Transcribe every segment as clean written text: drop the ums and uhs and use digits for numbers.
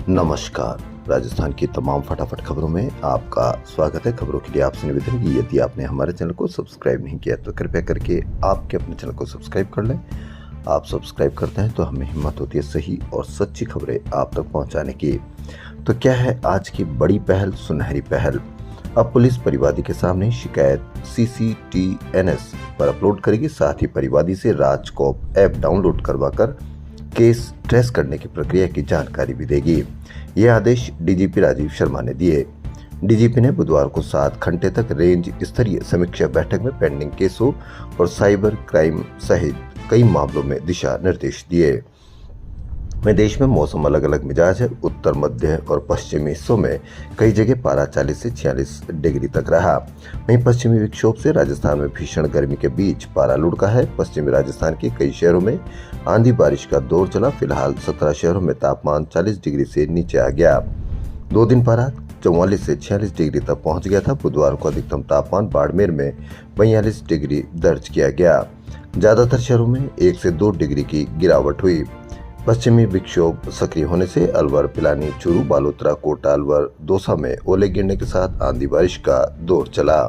नमस्कार। राजस्थान की तमाम फटाफट खबरों में आपका स्वागत है। खबरों के लिए आपसे निवेदन है कि यदि आपने हमारे चैनल को सब्सक्राइब नहीं किया तो कृपया करके आपके अपने चैनल को सब्सक्राइब कर लें। आप सब्सक्राइब करते हैं तो हमें हिम्मत होती है सही और सच्ची खबरें आप तक पहुंचाने की। तो क्या है आज की बड़ी पहल, सुनहरी पहल? अब पुलिस परिवादी के सामने शिकायत CCTNS पर अपलोड करेगी। साथ ही परिवादी से राजकॉप ऐप डाउनलोड करवाकर केस ट्रेस करने की प्रक्रिया की जानकारी भी देगी। यह आदेश डीजीपी राजीव शर्मा ने दिए। डीजीपी ने बुधवार को 7 घंटे तक रेंज स्तरीय समीक्षा बैठक में पेंडिंग केसों और साइबर क्राइम सहित कई मामलों में दिशा निर्देश दिए। देश में मौसम अलग अलग मिजाज है। उत्तर, मध्य और पश्चिमी हिस्सों में कई जगह पारा 40 से 46 डिग्री तक रहा। वहीं पश्चिमी विक्षोभ से राजस्थान में भीषण गर्मी के बीच पारा लुढ़का है। पश्चिमी राजस्थान के कई शहरों में आंधी बारिश का दौर चला। फिलहाल 17 शहरों में तापमान 40 डिग्री से नीचे आ गया। 2 दिन पारा 44 से 46 डिग्री तक पहुंच गया था। बुधवार को अधिकतम तापमान बाड़मेर में 42 डिग्री दर्ज किया गया। ज्यादातर शहरों में 1 से 2 डिग्री की गिरावट हुई। पश्चिमी विक्षोभ सक्रिय होने से अलवर, पिलानी, चूरू, बालोतरा, कोटा, अलवर, दौसा में ओले गिरने के साथ आंधी बारिश का दौर चला।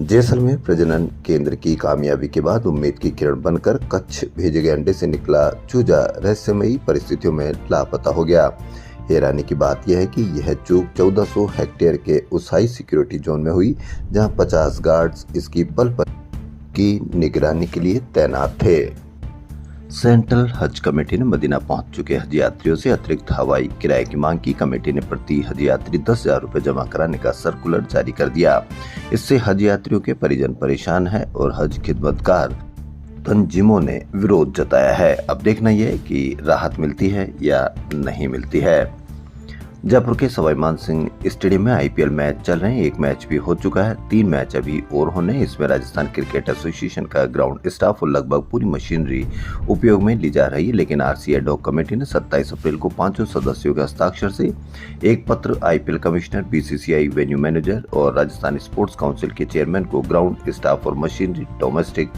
जैसलमेर प्रजनन केंद्र की कामयाबी के बाद उम्मीद की किरण बनकर कच्छ भेजे गए अंडे से निकला चूजा रहस्यमयी परिस्थितियों में लापता हो गया। हैरानी की बात यह है कि यह चूक 1400 हेक्टेयर के उस हाई सिक्योरिटी जोन में हुई जहां 50 गार्ड्स इसकी पल पल की निगरानी के लिए तैनात थे। सेंट्रल हज कमेटी ने मदीना पहुंच चुके हज यात्रियों से अतिरिक्त हवाई किराए की मांग की। कमेटी ने प्रति हज यात्री 10,000 रुपए जमा कराने का सर्कुलर जारी कर दिया। इससे हज यात्रियों के परिजन परेशान है और हज खिदमतगार तंजीमों ने विरोध जताया है। अब देखना यह है कि राहत मिलती है या नहीं मिलती है। जयपुर के सवाई मानसिंह स्टेडियम में IPL मैच चल रहे हैं। एक मैच भी हो चुका है, 3 मैच अभी और होने। इसमें राजस्थान क्रिकेट एसोसिएशन का ग्राउंड स्टाफ और लगभग पूरी मशीनरी उपयोग में ली जा रही है। लेकिन RCI एडहॉक कमेटी ने 27 अप्रैल को 5 सदस्यों के हस्ताक्षर से एक पत्र IPL commissioner, BCCI venue manager और राजस्थान स्पोर्ट्स काउंसिल के चेयरमैन को ग्राउंड स्टाफ और मशीनरी डोमेस्टिक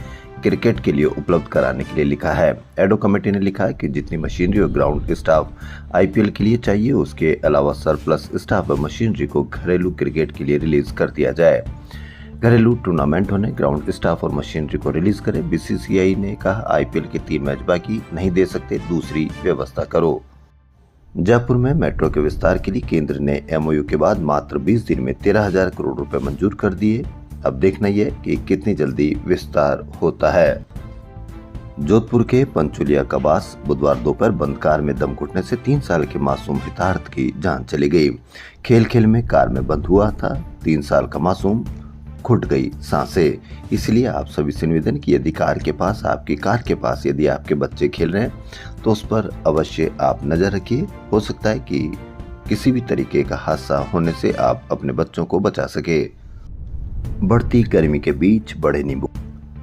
क्रिकेट के लिए उपलब्ध कराने के लिए लिखा है। एडहॉक कमेटी ने लिखा है कि जितनी मशीनरी और ग्राउंड स्टाफ IPL के लिए चाहिए, उसके अलावा सरप्लस स्टाफ और मशीनरी को घरेलू क्रिकेट के लिए रिलीज कर दिया जाए। घरेलू टूर्नामेंट होने ग्राउंड स्टाफ और मशीनरी को रिलीज करें। BCCI ने कहा IPL के 3 मैच बाकी नहीं दे सकते, दूसरी व्यवस्था करो। जयपुर में मेट्रो के विस्तार के लिए केंद्र ने MOU के बाद मात्र 20 दिन में 13,000 करोड़ रुपए मंजूर कर दिए। अब देखना यह कि कितनी जल्दी विस्तार होता है। जोधपुर के पंचुलिया कबास बुधवार दोपहर बंद कार में दम घुटने से 3 साल के मासूम हितार्थ की जान चली गई। खेल खेल में कार में बंद हुआ था। 3 साल का मासूम, घुट गई सांसें। इसलिए आप सभी से निवेदन कि यदि आपकी कार के पास यदि आपके बच्चे खेल रहे हैं तो उस पर अवश्य आप नजर रखिए। हो सकता है कि किसी भी तरीके का हादसा होने से आप अपने बच्चों को बचा सके। बढ़ती गर्मी के बीच बढ़े नींबू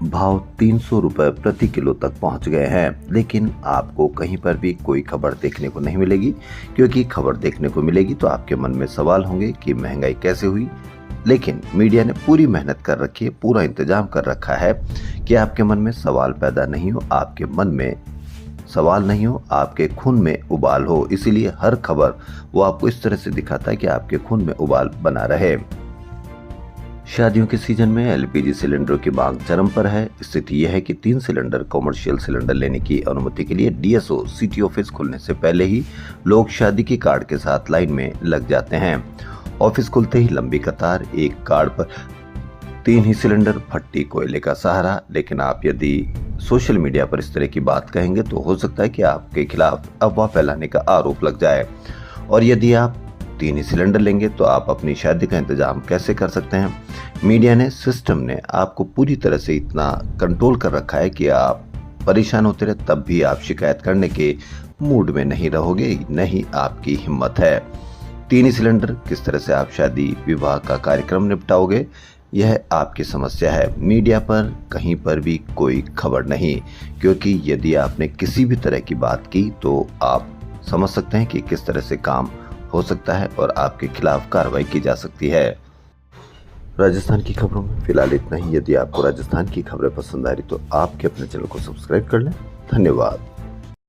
भाव 300 रुपए प्रति किलो तक पहुंच गए हैं। लेकिन आपको कहीं पर भी कोई खबर देखने को नहीं मिलेगी, क्योंकि खबर देखने को मिलेगी तो आपके मन में सवाल होंगे कि महंगाई कैसे हुई। लेकिन मीडिया ने पूरी मेहनत कर रखी है, पूरा इंतजाम कर रखा है कि आपके मन में सवाल पैदा नहीं हो, आपके मन में सवाल नहीं हो, आपके खून में उबाल हो। इसीलिए हर खबर वो आपको इस तरह से दिखाता है कि आपके खून में उबाल बना रहे। शादियों के सीजन में LPG सिलेंडरों की मांग चरम पर है। स्थिति यह है कि 3 सिलेंडर कॉमर्शियल सिलेंडर लेने की अनुमति के लिए DSO सिटी ऑफिस खुलने से पहले ही लोग शादी की कार्ड के साथ लाइन में लग जाते हैं। ऑफिस खुलते ही लंबी कतार, एक कार्ड पर 3 ही सिलेंडर, फट्टी कोयले का सहारा। लेकिन आप यदि सोशल मीडिया पर इस तरह की बात कहेंगे तो हो सकता है कि आपके खिलाफ अफवाह फैलाने का आरोप लग जाए। और यदि आप 3 ही सिलेंडर लेंगे तो आप अपनी शादी का इंतजाम कैसे कर सकते हैं? मीडिया ने, सिस्टम ने आपको पूरी तरह से इतना कंट्रोल कर रखा है कि आप परेशान होते रहे तब भी आप शिकायत करने के मूड में नहीं रहोगे, नहीं आपकी हिम्मत है। 3 ही सिलेंडर किस तरह से आप शादी विवाह का कार्यक्रम निपटाओगे, यह आपकी समस्या है। मीडिया पर कहीं पर भी कोई खबर नहीं, क्योंकि यदि आपने किसी भी तरह की बात की तो आप समझ सकते हैं कि किस तरह से काम हो सकता है और आपके खिलाफ कार्रवाई की जा सकती है। राजस्थान की खबरों में फिलहाल इतना ही। यदि आपको राजस्थान की खबरें पसंद आ रही तो आपके अपने चैनल को सब्सक्राइब कर लें। धन्यवाद।